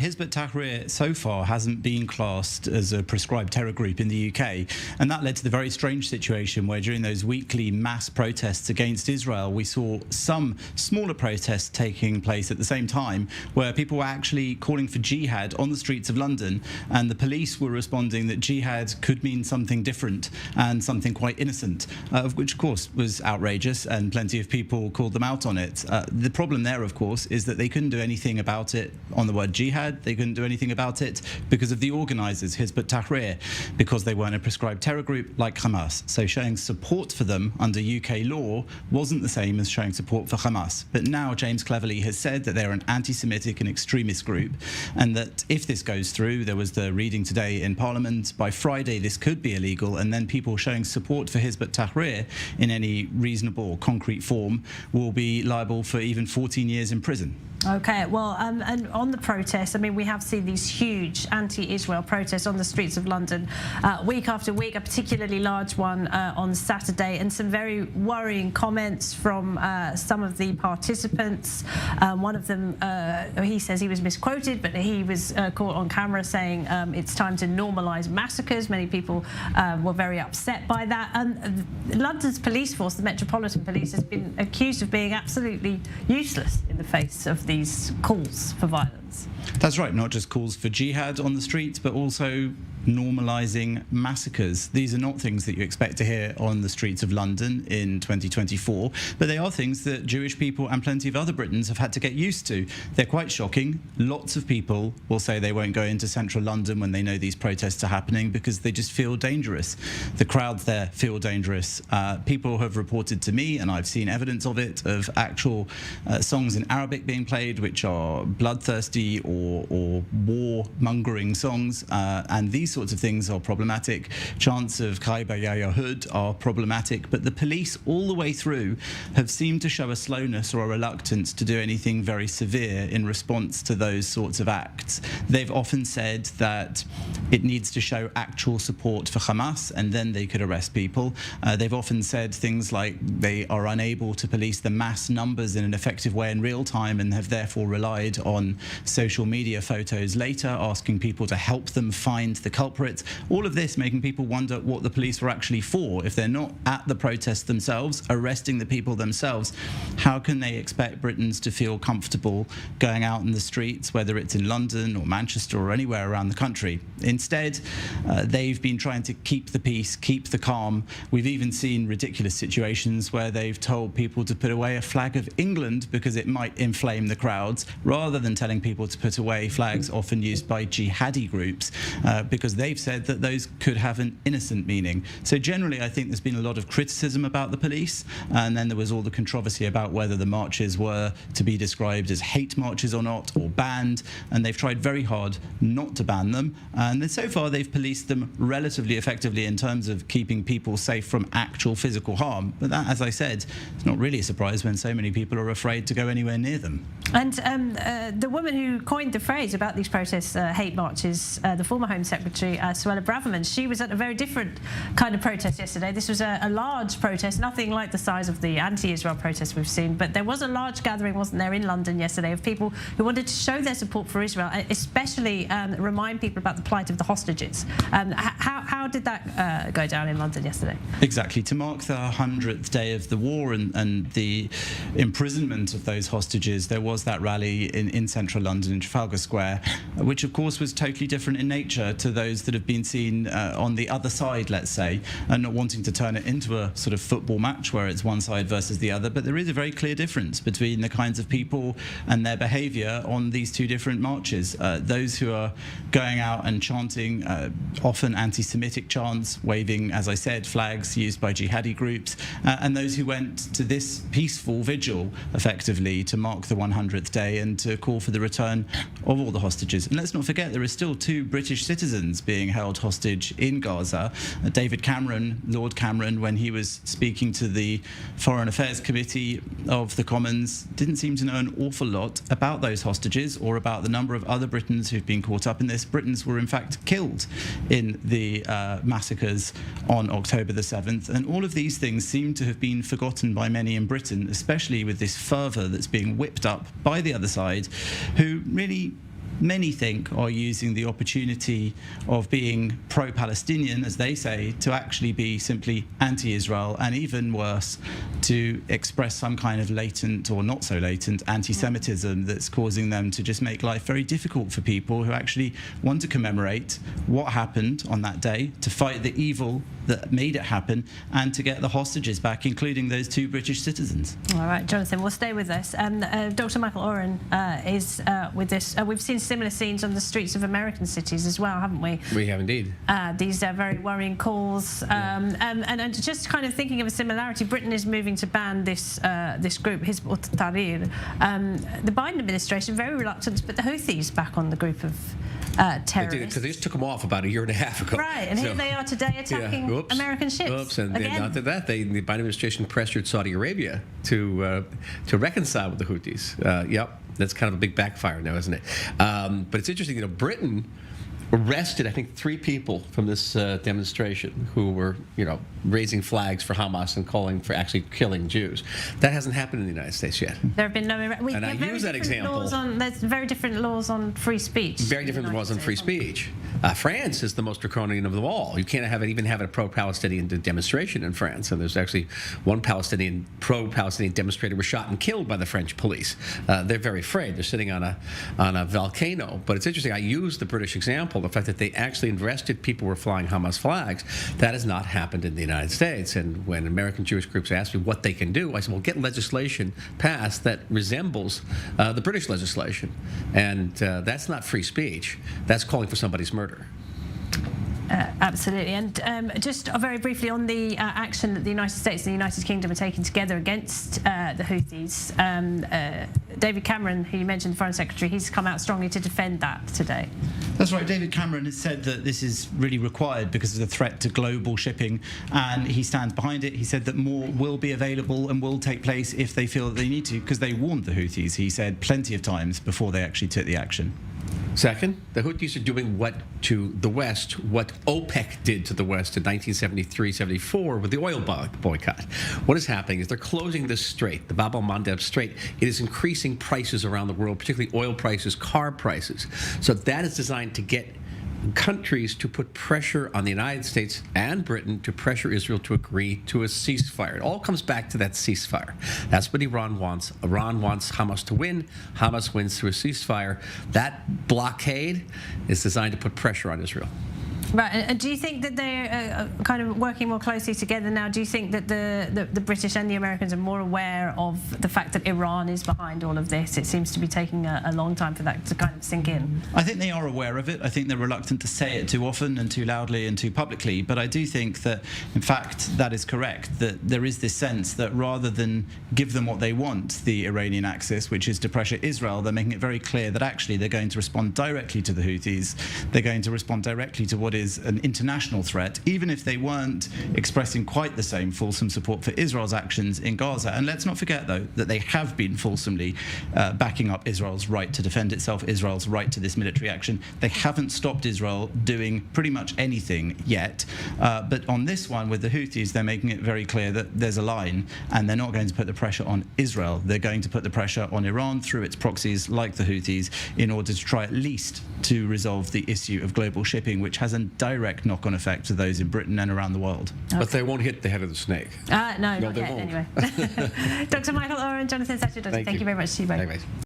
Hizb ut-Tahrir so far hasn't been classed as a prescribed terror group in the UK, and that led to the very strange situation where during those weekly mass protests against Israel, we saw some smaller protests taking place at the same time where people were actually calling for jihad on the streets of London, and the police were responding that jihad could mean something different and something quite innocent, which of course was outrageous, and plenty of people called them out on it. The problem there, of course, is that they couldn't do anything about it on the word jihad. They couldn't do anything about it because of the organisers, Hizb ut-Tahrir, because they weren't a prescribed terror group like Hamas. So showing support for them under UK law wasn't the same as showing support for Hamas. But now James Cleverly has said that they're an anti-Semitic and extremist group, and that if this goes through, there was the reading today in Parliament, by Friday this could be illegal, and then people showing support for Hizb ut-Tahrir in any reasonable or concrete form will be liable for even 14 years in prison. Okay, well, and on the protests, I mean, we have seen these huge anti-Israel protests on the streets of London week after week, a particularly large one on Saturday, and some very worrying comments from some of the participants. One of them, he says he was misquoted, but he was caught on camera saying it's time to normalise massacres. Many people were very upset by that. And London's police force, the Metropolitan Police, has been accused of being absolutely useless in the face of these calls for violence. That's right, not just calls for jihad on the streets, but also normalising massacres. These are not things that you expect to hear on the streets of London in 2024, but they are things that Jewish people and plenty of other Britons have had to get used to. They're quite shocking. Lots of people will say they won't go into central London when they know these protests are happening because they just feel dangerous. The crowds there feel dangerous. People have reported to me, and I've seen evidence of it, of actual songs in Arabic being played, which are bloodthirsty or war-mongering songs, and these sorts of things are problematic. Chants of Khaiba Ya Yahud are problematic, but the police all the way through have seemed to show a slowness or a reluctance to do anything very severe in response to those sorts of acts. They've often said that it needs to show actual support for Hamas, and then they could arrest people. They've often said things like they are unable to police the mass numbers in an effective way in real time, and have therefore relied on social media photos later, asking people to help them find the culprits. All of this making people wonder what the police were actually for. If they're not at the protests themselves, arresting the people themselves, how can they expect Britons to feel comfortable going out in the streets, whether it's in London or Manchester or anywhere around the country? Instead, they've been trying to keep the peace, keep the calm. We've even seen ridiculous situations where they've told people to put away a flag of England because it might inflame the crowds, rather than telling people to put away flags often used by jihadi groups, because they've said that those could have an innocent meaning. So generally, I think there's been a lot of criticism about the police, and then there was all the controversy about whether the marches were to be described as hate marches or not, or banned, and they've tried very hard not to ban them, and then so far they've policed them relatively effectively in terms of keeping people safe from actual physical harm. But that, as I said, is not really a surprise when so many people are afraid to go anywhere near them. And the woman who coined the phrase about these protests, hate marches, the former Home Secretary, Suella Braverman, she was at a very different kind of protest yesterday. This was a large protest, nothing like the size of the anti-Israel protests we've seen, but there was a large gathering, wasn't there, in London yesterday, of people who wanted to show their support for Israel, especially remind people about the plight of the hostages. How did that go down in London yesterday? Exactly. To mark the 100th day of the war and the imprisonment of those hostages, there was that rally in central London in Trafalgar Square, which of course was totally different in nature to those that have been seen on the other side, let's say, and not wanting to turn it into a sort of football match where it's one side versus the other. But there is a very clear difference between the kinds of people and their behaviour on these two different marches. Those who are going out and chanting often anti-Semitic chants, waving, as I said, flags used by jihadi groups, and those who went to this peaceful vigil, effectively, to mark the 100th day and to call for the return of all the hostages. And let's not forget, there are still 2 British citizens being held hostage in Gaza. David Cameron, Lord Cameron, when he was speaking to the Foreign Affairs Committee of the Commons, didn't seem to know an awful lot about those hostages or about the number of other Britons who've been caught up in this. Britons were in fact killed in the massacres on October the 7th, and all of these things seem to have been forgotten by many in Britain, especially with this fervour that's being whipped up by the other side, who really many think are using the opportunity of being pro-Palestinian, as they say, to actually be simply anti-Israel, and even worse, to express some kind of latent or not so latent anti-Semitism that's causing them to just make life very difficult for people who actually want to commemorate what happened on that day, to fight the evil that made it happen, and to get the hostages back, including those 2 British citizens. All right, Jonathan, we'll stay with us. Dr. Michael Oren is with this. We've seen similar scenes on the streets of American cities as well, haven't we? We have indeed. These are very worrying calls. And just kind of thinking of a similarity, Britain is moving to ban this group, Hizb ut-Tahrir. The Biden administration very reluctant to put the Houthis back on the group of terrorists. Because they just took them off about a year and a half ago. Right, and here they are today attacking American ships. And after that, the Biden administration pressured Saudi Arabia to reconcile with the Houthis. Yep, that's kind of a big backfire now, isn't it? But it's interesting, Britain arrested, I think, 3 people from this demonstration who were, raising flags for Hamas and calling for actually killing Jews. That hasn't happened in the United States yet. There have been no. And I use that example. There's very different laws on free speech. Very different laws on free speech. France is the most draconian of them all. You can't even have a pro-Palestinian demonstration in France. And there's actually one pro-Palestinian demonstrator was shot and killed by the French police. They're very afraid. They're sitting on a volcano. But it's interesting. I used the British example, the fact that they actually arrested people who were flying Hamas flags. That has not happened in the United States. And when American Jewish groups asked me what they can do, I said, well, get legislation passed that resembles the British legislation. And that's not free speech. That's calling for somebody's murder. Absolutely. And just very briefly on the action that the United States and the United Kingdom are taking together against the Houthis, David Cameron, who you mentioned, the Foreign Secretary, he's come out strongly to defend that today. That's right. David Cameron has said that this is really required because of the threat to global shipping, and he stands behind it. He said that more will be available and will take place if they feel that they need to, because they warned the Houthis, he said, plenty of times before they actually took the action. Second, the Houthis are doing what OPEC did to the West in 1973-74 with the oil boycott. What is happening is they're closing this strait, the Bab el-Mandeb Strait. It is increasing prices around the world, particularly oil prices, car prices. So that is designed to get countries to put pressure on the United States and Britain to pressure Israel to agree to a ceasefire. It all comes back to that ceasefire. That's what Iran wants. Iran wants Hamas to win. Hamas wins through a ceasefire. That blockade is designed to put pressure on Israel. Right, and do you think that they're kind of working more closely together now? Do you think that the British and the Americans are more aware of the fact that Iran is behind all of this? It seems to be taking a long time for that to kind of sink in. I think they are aware of it. I think they're reluctant to say it too often and too loudly and too publicly. But I do think that, in fact, that is correct, that there is this sense that rather than give them what they want, the Iranian axis, which is to pressure Israel, they're making it very clear that actually they're going to respond directly to the Houthis. They're going to respond directly to what is an international threat, even if they weren't expressing quite the same fulsome support for Israel's actions in Gaza. And let's not forget, though, that they have been fulsomely backing up Israel's right to defend itself, Israel's right to this military action. They haven't stopped Israel doing pretty much anything yet. But on this one, with the Houthis, they're making it very clear that there's a line, and they're not going to put the pressure on Israel. They're going to put the pressure on Iran through its proxies, like the Houthis, in order to try at least to resolve the issue of global shipping, which has a direct knock-on effect to those in Britain and around the world. Okay. But they won't hit the head of the snake. No, not they yet, won't. anyway. Dr. Michael Oren, Jonathan Sacerdoti, thank you very much to you both.